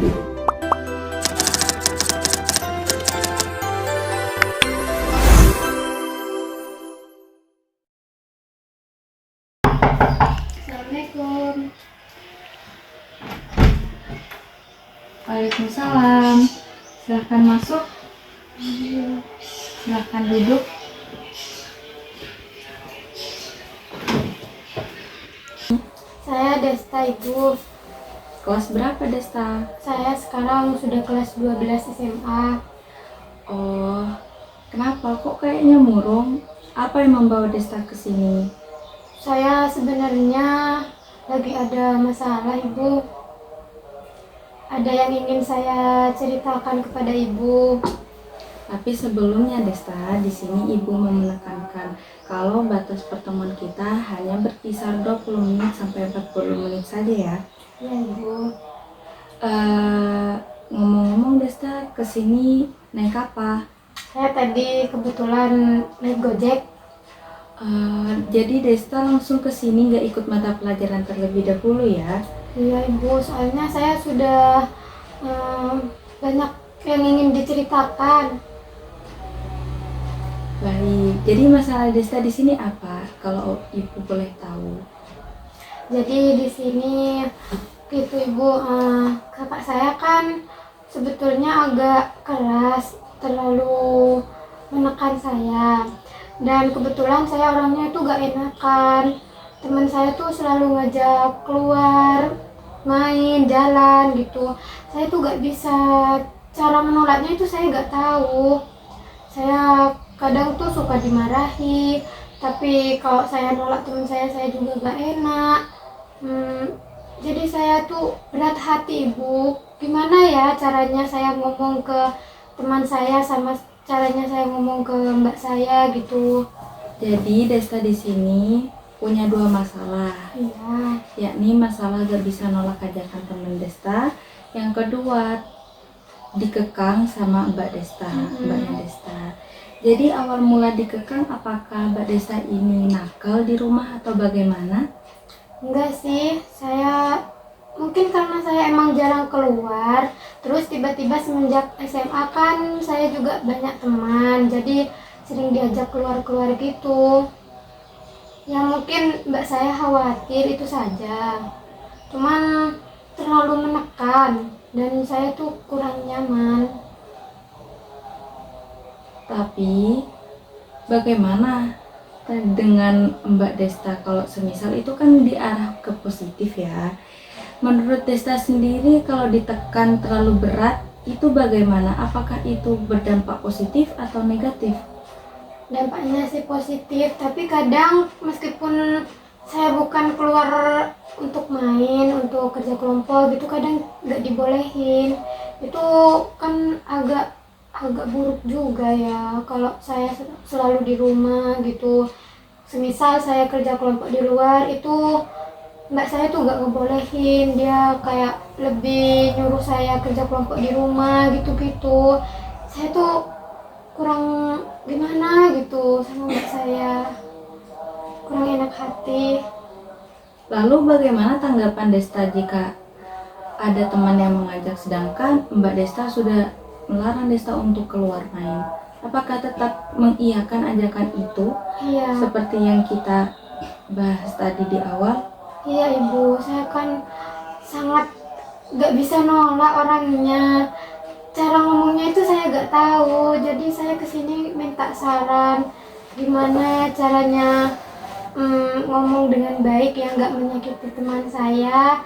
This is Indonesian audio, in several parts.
Assalamualaikum. Waalaikumsalam. Silahkan masuk. Silahkan duduk. Saya Desta, Ibu. Kelas berapa, Desta? Saya sekarang sudah kelas 12 SMA. Oh, kenapa kok kayaknya murung? Apa yang membawa Desta ke sini? Saya sebenarnya lagi ada masalah, Ibu. Ada yang ingin saya ceritakan kepada Ibu. Tapi sebelumnya, Desta, di sini Ibu mau menekankan kalau batas pertemuan kita hanya berkisar 20 menit sampai 40 menit saja ya. Ya, Ibu. Ngomong-ngomong, Desta kesini naik apa? Saya tadi kebetulan naik Gojek. Jadi Desta langsung kesini nggak ikut mata pelajaran terlebih dahulu ya? Iya, Ibu. Soalnya saya sudah banyak yang ingin diceritakan. Baik. Jadi masalah Desta di sini apa? Kalau Ibu boleh tahu. Jadi di sini gitu, Ibu, kakak saya kan sebetulnya agak keras, terlalu menekan saya. Dan kebetulan saya orangnya itu gak enakan. Teman saya tuh selalu ngajak keluar, main, jalan gitu. Saya tuh gak bisa, cara menolaknya itu saya gak tahu. Saya kadang tuh suka dimarahi, tapi kalau saya nolak teman saya juga gak enak. Jadi saya tuh berat hati, Ibu. Gimana ya caranya saya ngomong ke teman saya sama caranya saya ngomong ke mbak saya gitu. Jadi Desta di sini punya dua masalah, Iya. yakni masalah gak bisa nolak ajakan teman Desta. Yang kedua, dikekang sama Mbak Desta, Mbaknya Desta. Jadi awal mula dikekang, apakah Mbak Desta ini nakal di rumah atau bagaimana? Enggak sih, saya mungkin karena saya emang jarang keluar. Terus tiba-tiba semenjak SMA kan saya juga banyak teman, jadi sering diajak keluar-keluar gitu. Ya mungkin mbak saya khawatir itu saja. Cuman terlalu menekan dan saya tuh kurang nyaman. Tapi bagaimana dengan Mbak Desta kalau semisal itu kan diarah ke positif ya. Menurut Desta sendiri kalau ditekan terlalu berat itu bagaimana? Apakah itu berdampak positif atau negatif? Dampaknya sih positif, tapi kadang meskipun saya bukan keluar untuk main, untuk kerja kelompok gitu, kadang nggak dibolehin. Itu kan agak buruk juga ya kalau saya selalu di rumah gitu. Semisal saya kerja kelompok di luar, itu mbak saya tuh nggak ngebolehin, dia kayak lebih nyuruh saya kerja kelompok di rumah gitu-gitu. Saya tuh kurang gimana gitu sama mbak saya, kurang enak hati. Lalu bagaimana tanggapan Desta jika ada teman yang mengajak sedangkan Mbak Desta sudah melarang Desta untuk keluar main? Apakah tetap mengiyakan ajakan itu Iya. seperti yang kita bahas tadi di awal? Iya, Ibu, saya kan sangat gak bisa nolak orangnya. Cara ngomongnya itu saya gak tahu, jadi saya kesini minta saran gimana caranya ngomong dengan baik yang gak menyakiti teman saya,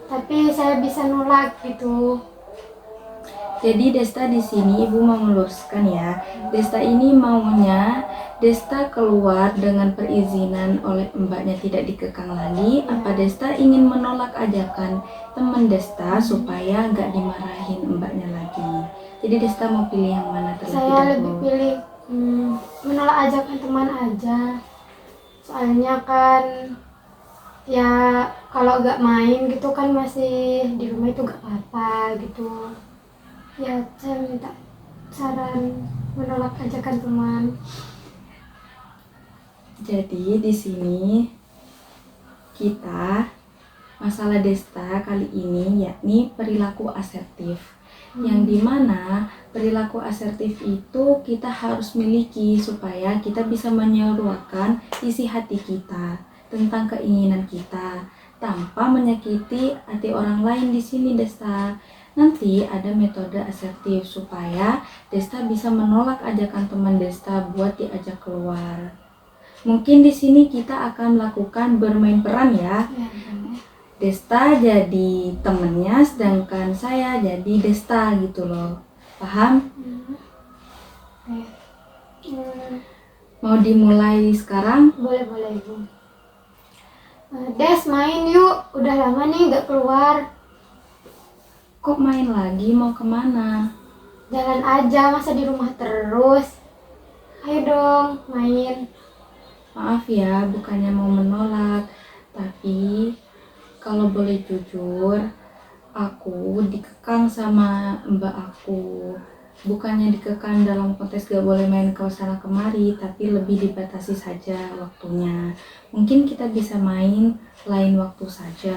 tapi saya bisa nolak gitu. Jadi Desta di sini Ibu mau meluruskan ya. Desta ini maunya Desta keluar dengan perizinan oleh mbaknya, tidak dikekang lagi. Apa Desta ingin menolak ajakan teman Desta supaya nggak dimarahin mbaknya lagi? Jadi Desta mau pilih yang mana terlebih Saya dahulu? lebih pilih menolak ajakan teman aja. Soalnya kan ya kalau gak main gitu kan masih di rumah itu gak apa-apa gitu. Ya saya minta saran menolak ajakan teman. Jadi di sini kita Masalah Desta kali ini yakni perilaku asertif. Yang dimana perilaku asertif itu kita harus miliki supaya kita bisa menyuarakan isi hati kita tentang keinginan kita tanpa menyakiti hati orang lain di sini Desta. Nanti ada metode asertif supaya Desta bisa menolak ajakan teman Desta buat diajak keluar. Mungkin di sini kita akan melakukan bermain peran ya. Desta jadi temennya, sedangkan saya jadi Desta gitu loh. Paham? Mau dimulai sekarang? Boleh Ibu. Des, main yuk. Udah lama nih gak keluar. Kok main lagi? Mau kemana? Jalan aja, masa di rumah terus. Ayo dong, main. Maaf ya, bukannya mau menolak, tapi kalau boleh jujur, aku dikekang sama mbak aku. Bukannya dikekang dalam konteks gak boleh main ke sana kemari, tapi lebih dibatasi saja waktunya. Mungkin kita bisa main lain waktu saja,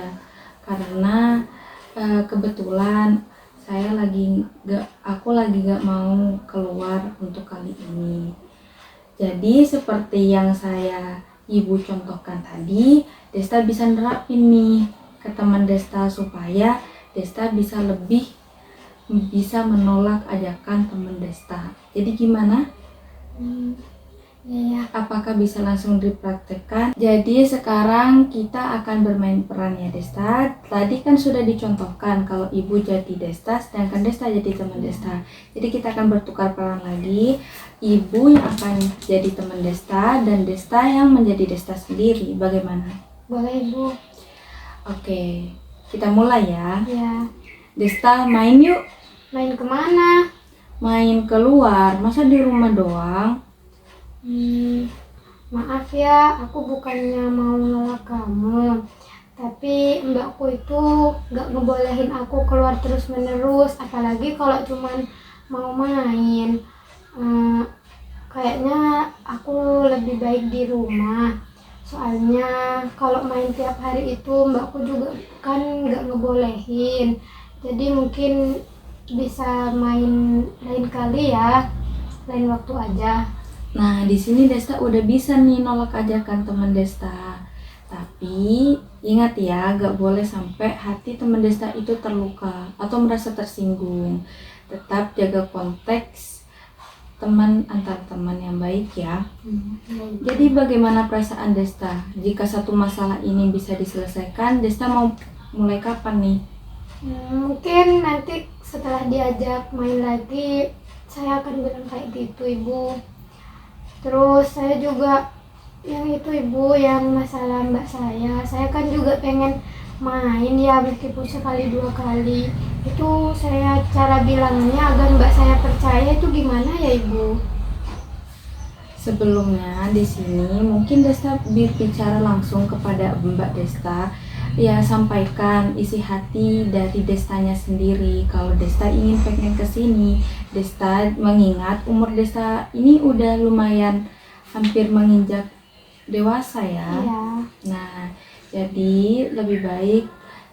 karena kebetulan aku lagi gak mau keluar untuk kali ini. Jadi seperti yang Ibu contohkan tadi, Desta bisa nerapin nih ke teman Desta supaya Desta bisa lebih bisa menolak ajakan teman Desta. Jadi gimana? Iya. Apakah bisa langsung dipraktekkan? Jadi sekarang kita akan bermain peran ya Desta. Tadi kan sudah dicontohkan kalau Ibu jadi Desta, sedangkan Desta jadi teman Desta. Jadi kita akan bertukar peran lagi. Ibu yang akan jadi teman Desta dan Desta yang menjadi Desta sendiri. Bagaimana? Boleh Ibu. Oke, kita mulai ya. Ya. Desta main yuk. Main kemana? Main keluar, masa di rumah doang? Maaf ya, aku bukannya mau nolak kamu, tapi mbakku itu gak ngebolehin aku keluar terus menerus, apalagi kalau cuman mau main. Kayaknya aku lebih baik di rumah, soalnya kalau main tiap hari itu mbakku juga kan gak ngebolehin, jadi mungkin bisa main lain kali ya, lain waktu aja. Nah, di sini Desta udah bisa nih nolak ajakan teman Desta. Tapi ingat ya, gak boleh sampai hati teman Desta itu terluka atau merasa tersinggung. Tetap jaga konteks teman antar teman yang baik ya. Jadi bagaimana perasaan Desta? Jika satu masalah ini bisa diselesaikan, Desta mau mulai kapan nih? Mungkin nanti setelah diajak main lagi, saya akan bilang kayak gitu Ibu. Terus saya juga yang itu Ibu, yang masalah mbak saya kan juga pengen main ya, meskipun sekali dua kali. Itu saya cara bilangnya agar mbak saya percaya itu gimana ya Ibu? Sebelumnya di sini mungkin Desta berbicara langsung kepada Mbak Desta. Ya, sampaikan isi hati dari Destanya sendiri. Kalau Desta pengen kesini, Desta mengingat umur Desta ini udah lumayan hampir menginjak dewasa ya. Iya. Nah, jadi lebih baik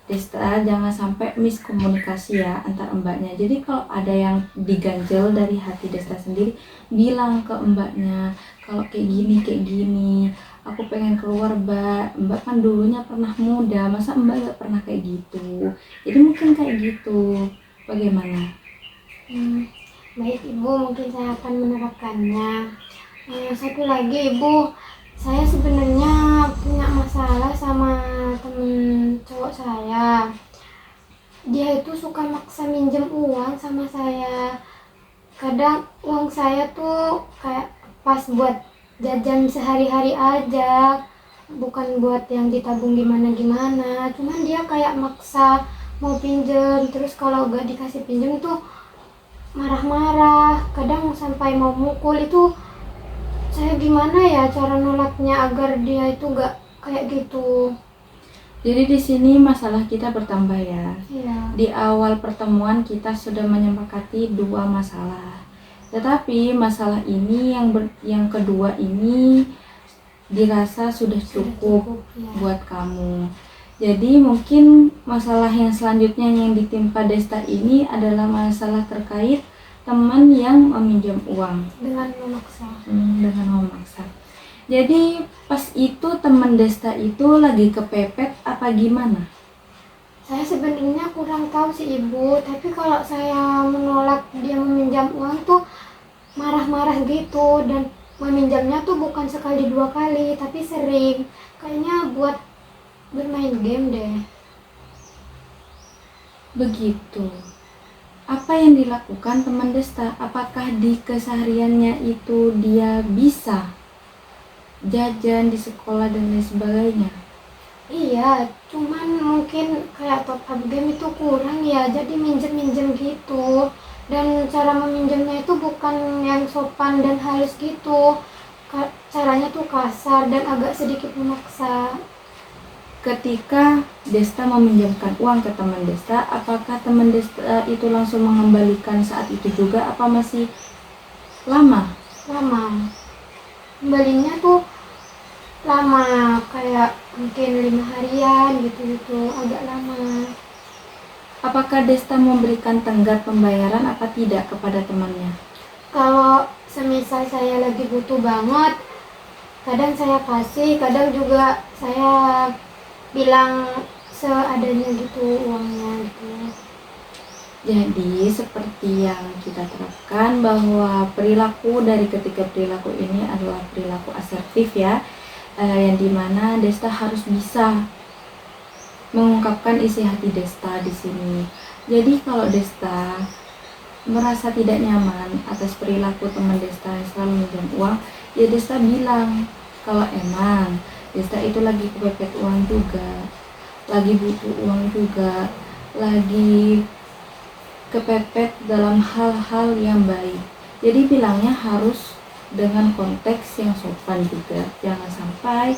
Desta jangan sampai miskomunikasi ya antar mbaknya. Jadi kalau ada yang diganjel dari hati Desta sendiri, bilang ke mbaknya, kalau kayak gini, aku pengen keluar mbak kan dulunya pernah muda, masa mbak gak pernah kayak gitu. Jadi mungkin kayak gitu. Bagaimana? Baik Ibu, mungkin saya akan menerapkannya. Satu lagi Ibu, saya sebenarnya punya masalah sama temen cowok saya. Dia itu suka maksa minjem uang sama saya. Kadang uang saya tuh kayak pas buat jajan sehari-hari aja, bukan buat yang ditabung gimana-gimana. Cuman dia kayak maksa mau pinjem, terus kalau gak dikasih pinjem tuh marah-marah, kadang sampai mau mukul. Itu saya gimana ya cara nolaknya agar dia itu gak kayak gitu? Jadi di sini masalah kita bertambah ya. Iya. Di awal pertemuan kita sudah menyepakati dua masalah. Tetapi masalah ini yang kedua ini dirasa sudah cukup ya. buat kamu. Jadi mungkin masalah yang selanjutnya yang ditimpa Desta ini adalah masalah terkait teman yang meminjam uang dengan memaksa. dengan memaksa. Jadi pas itu teman Desta itu lagi kepepet apa gimana? Saya sebenarnya kurang tahu sih ibu, tapi kalau saya menolak dia meminjam uang tuh marah-marah gitu, dan meminjamnya tuh bukan sekali dua kali tapi sering, kayaknya buat bermain game deh. Begitu. Apa yang dilakukan teman Desta? Apakah di kesehariannya itu dia bisa jajan di sekolah dan lain sebagainya? Iya, cuman mungkin kayak top up game itu kurang ya, jadi minjem-minjem gitu. Dan cara meminjamnya itu bukan yang sopan dan halus gitu. Caranya tuh kasar dan agak sedikit memaksa. Ketika Desta meminjamkan uang ke teman Desta, apakah teman Desta itu langsung mengembalikan saat itu juga apa masih lama? Lama. Kembalinya tuh lama, kayak mungkin 5 harian gitu-gitu, agak lama. Apakah Desta memberikan tenggat pembayaran apa tidak kepada temannya? Kalau semisal saya lagi butuh banget, kadang saya kasih, kadang juga saya bilang seadanya gitu uangnya gitu. Jadi seperti yang kita terapkan bahwa perilaku dari ketiga perilaku ini adalah perilaku asertif ya, yang dimana Desta harus bisa mengungkapkan isi hati Desta di sini. Jadi kalau Desta merasa tidak nyaman atas perilaku teman Desta yang selalu minjam uang, ya Desta bilang kalau emang Desta itu lagi kepepet uang juga, lagi butuh uang juga, lagi kepepet dalam hal-hal yang baik. Jadi bilangnya harus dengan konteks yang sopan juga. Jangan sampai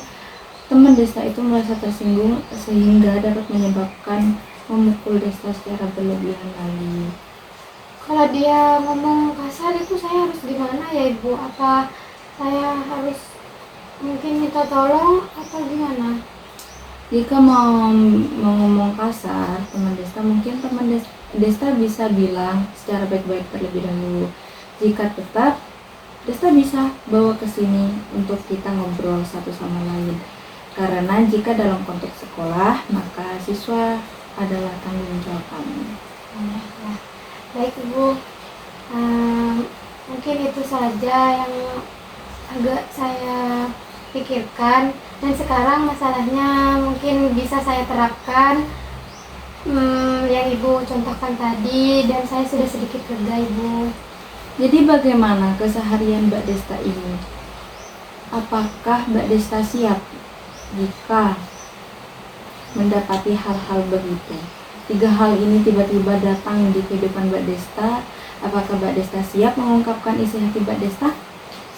teman Desta itu merasa tersinggung sehingga dapat menyebabkan memukul Desta secara berlebihan lagi. Kalau dia ngomong kasar itu saya harus gimana ya ibu? Apa saya harus mungkin minta tolong atau gimana? Jika mau ngomong kasar teman Desta, mungkin teman Desta bisa bilang secara baik-baik terlebih dahulu. Jika tetap, Desta bisa bawa ke sini untuk kita ngobrol satu sama lain. Karena jika dalam konteks sekolah, maka siswa adalah tanggung jawab kami. Ya. Baik ibu, mungkin itu saja yang agak saya pikirkan, dan sekarang masalahnya mungkin bisa saya terapkan yang ibu contohkan tadi, dan saya sudah sedikit lega ibu. Jadi bagaimana keseharian Mbak Desta ini? Apakah Mbak Desta siap jika mendapati hal-hal begitu? 3 hal ini tiba-tiba datang di kehidupan Mbak Desta. Apakah Mbak Desta siap mengungkapkan isi hati Mbak Desta?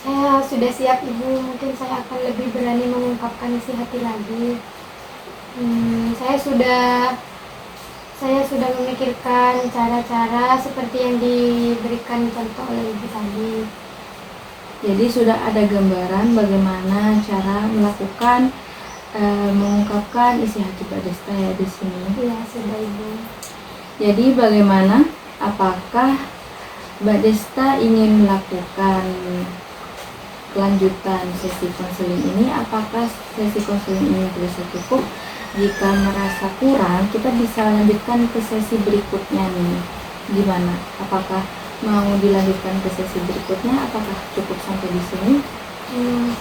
Saya sudah siap ibu, mungkin saya akan lebih berani mengungkapkan isi hati lagi. Saya sudah memikirkan cara-cara seperti yang diberikan contoh oleh ibu tadi. Jadi sudah ada gambaran bagaimana cara melakukan mengungkapkan isi hati Mbak Desta ya di sini. Iya sudah ibu. Jadi bagaimana? Apakah Mbak Desta ingin melakukan kelanjutan sesi konseling ini? Apakah sesi konseling ini bisa cukup? Jika merasa kurang, kita bisa lanjutkan ke sesi berikutnya nih. Gimana? Apakah mau dilanjutkan ke sesi berikutnya? Apakah cukup sampai di sini?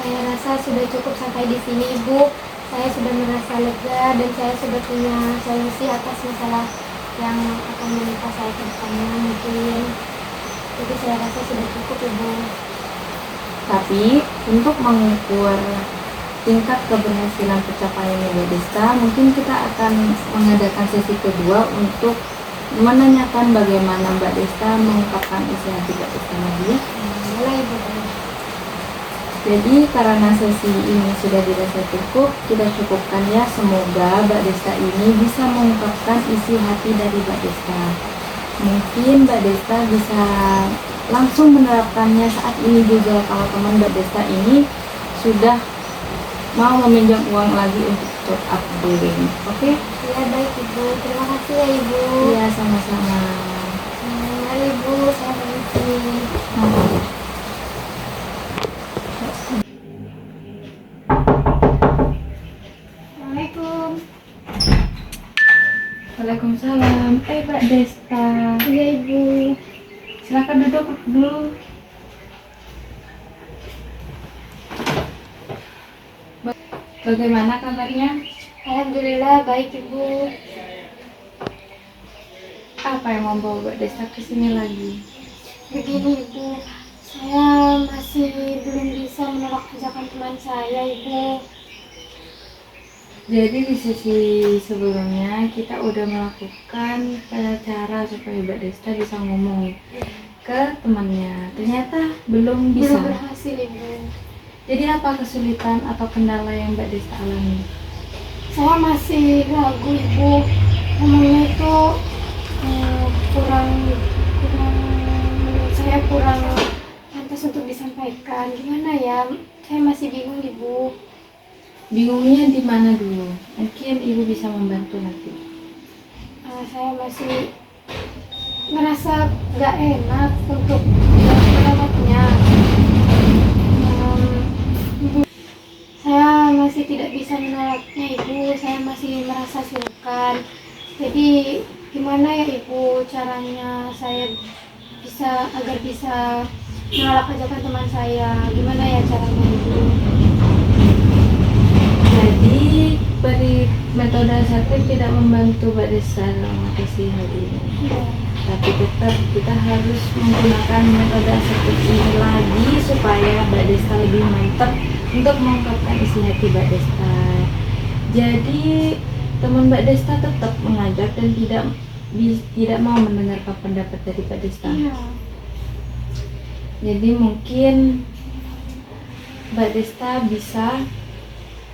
Saya rasa sudah cukup sampai di sini ibu. Saya sudah merasa lega dan saya sudah punya solusi atas masalah yang akan menimpa saya ke depannya mungkin. Jadi saya rasa sudah cukup ibu. Tapi untuk mengukur tingkat keberhasilan pencapaian Mbak Desta, mungkin kita akan mengadakan sesi kedua untuk menanyakan bagaimana Mbak Desta mengungkapkan isi hati Mbak Desta lagi. Boleh ibu. Jadi karena sesi ini sudah dirasa cukup, kita cukupkan ya. Semoga Mbak Desta ini bisa mengungkapkan isi hati dari Mbak Desta. Mungkin Mbak Desta bisa langsung menerapkannya saat ini juga kalau teman Mbak Desta ini sudah mau meminjam uang lagi untuk top up billing. Oke? Ya baik Ibu, terima kasih ya Ibu. Iya, sama-sama. Mari Ibu, saya permisi. Nah, Assalamualaikum. Waalaikumsalam. Mbak Desta. Iya Ibu. Silakan duduk dulu. Bagaimana kabarnya? Alhamdulillah baik Ibu. Apa yang membawa Mbak Desta ke sini lagi? Begini Ibu, saya masih belum bisa menolak ajakan teman saya Ibu. Jadi di sesi sebelumnya kita udah melakukan cara supaya Mbak Desta bisa ngomong ke temannya. Ternyata belum bisa. Belum berhasil Ibu. Jadi apa kesulitan atau kendala yang Mbak Desta alami? Saya masih ragu Ibu, ngomongnya itu kurang menurut saya kurang pantas untuk disampaikan. Gimana ya? Saya masih bingung Ibu. Bingungnya di mana dulu? Mungkin Ibu bisa membantu nanti. Saya masih merasa nggak enak untuk menolaknya. Saya masih tidak bisa menolaknya Ibu. Saya masih merasa sungkan. Jadi gimana ya Ibu caranya saya bisa agar bisa menolak ajakan teman saya? Gimana ya caranya Ibu? Jadi beri metode asertif tidak membantu Mbak Desta dalam mengatasi hal ini. Ya. Tapi tetap kita harus menggunakan metode asertif ini lagi supaya Mbak Desta lebih mantap untuk mengungkapkan isi hati Mbak Desta. Jadi teman Mbak Desta tetap mengajak dan tidak mau mendengarkan pendapat dari Mbak Desta. Iya. Jadi mungkin Mbak Desta bisa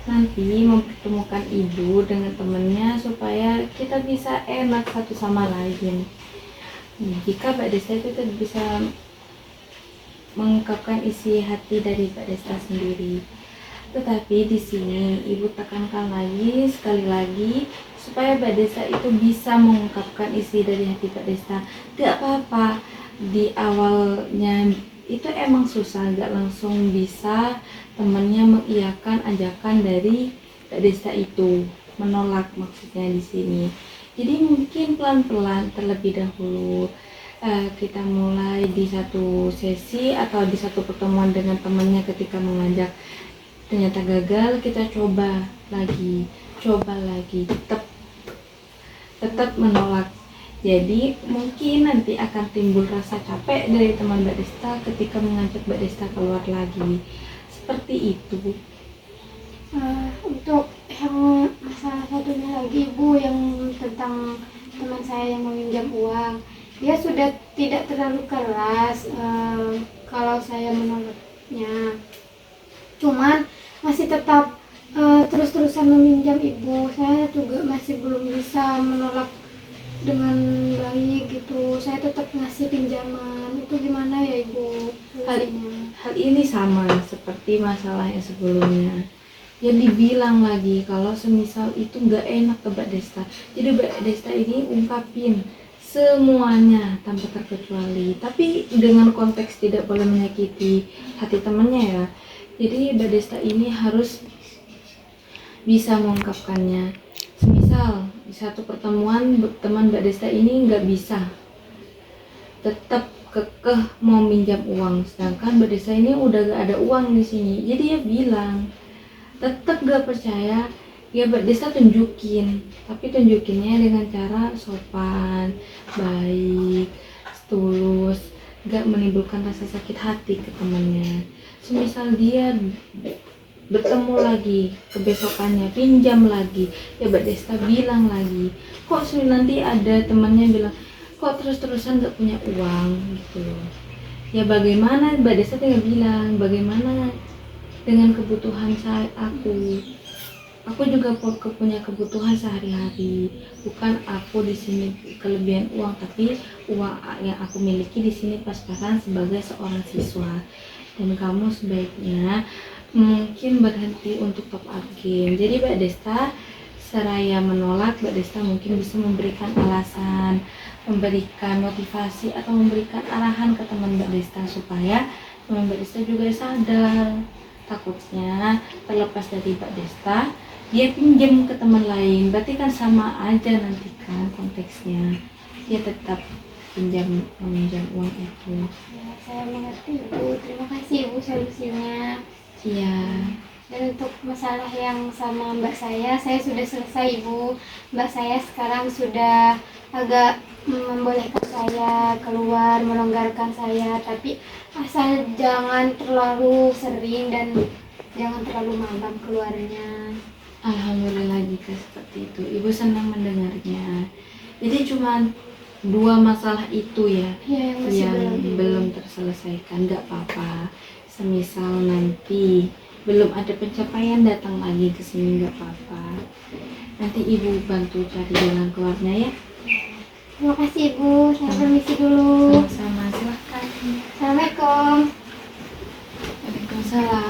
nanti mempertemukan ibu dengan temannya supaya kita bisa enak satu sama lain. Jika Mbak Desta itu tidak bisa mengungkapkan isi hati dari Mbak Desta sendiri. Tetapi di sini ibu tekankan lagi sekali lagi supaya Mbak Desta itu bisa mengungkapkan isi dari hati Mbak Desta. Gak apa-apa di awalnya itu emang susah, gak langsung bisa temannya mengiyakan ajakan dari Mbak Desta itu, menolak maksudnya di sini. Jadi mungkin pelan-pelan terlebih dahulu kita mulai di satu sesi atau di satu pertemuan dengan temannya ketika mengajak ternyata gagal, kita coba lagi, tetap menolak. Jadi mungkin nanti akan timbul rasa capek dari teman Mbak Desta ketika mengajak Mbak Desta keluar lagi. Seperti itu. Untuk yang masalah satunya lagi Ibu, yang tentang teman saya yang meminjam uang, dia sudah tidak terlalu keras kalau saya menolaknya, cuman masih tetap terus-terusan meminjam Ibu. Saya juga masih belum bisa menolak dengan baik gitu. Saya tetap ngasih pinjaman. Itu gimana ya Ibu? Hal ini sama seperti masalah yang sebelumnya. Ya dibilang lagi kalau semisal itu nggak enak ke Mbak Desta. Jadi Mbak Desta ini ungkapin semuanya tanpa terkecuali. Tapi dengan konteks tidak boleh menyakiti hati temannya ya. Jadi Mbak Desta ini harus bisa mengungkapkannya. Semisal di satu pertemuan teman Mbak Desta ini nggak bisa, tetap kekeh mau minjam uang, sedangkan Mbak Desta ini udah gak ada uang di sini. Jadi dia bilang tetap gak percaya, ya Mbak Desta tunjukin, tapi tunjukinnya dengan cara sopan, baik, tulus, gak menimbulkan rasa sakit hati ke temannya. Semisal dia bertemu lagi, kebesokannya pinjam lagi, ya Mbak Desta bilang lagi, kok nanti ada temannya bilang, kok terus-terusan gak punya uang gitu loh. Ya bagaimana, Mbak Desta tinggal bilang, bagaimana dengan kebutuhan aku juga punya kebutuhan sehari-hari, bukan aku di sini kelebihan uang, tapi uang yang aku miliki di sini pas-pasan sebagai seorang siswa. Dan kamu sebaiknya mungkin berhenti untuk top up game. Jadi Mbak Desta seraya menolak, Mbak Desta mungkin bisa memberikan alasan, memberikan motivasi atau memberikan arahan ke teman Mbak Desta supaya teman Mbak Desta juga sadar. Takutnya terlepas dari Mbak Desta, dia pinjam ke teman lain, berarti kan sama aja nanti kan konteksnya. Dia tetap meminjam uang itu. Ya, saya mengerti Ibu. Terima kasih Ibu solusinya. Iya. Dan untuk masalah yang sama mbak saya sudah selesai Ibu. Mbak saya sekarang sudah agak membolehkan saya keluar, melonggarkan saya, tapi asal jangan terlalu sering dan jangan terlalu malam keluarnya. Alhamdulillah jika seperti itu. Ibu senang mendengarnya. Jadi cuma 2 masalah itu ya Ya, yang masih yang belum terselesaikan. Gak apa-apa. Semisal nanti belum ada pencapaian, datang lagi ke sini, gak apa-apa. Nanti ibu bantu cari jalan keluarnya ya. Terima kasih Ibu. Saya permisi dulu. Sama-sama, silahkan. Assalamualaikum. Waalaikumsalam.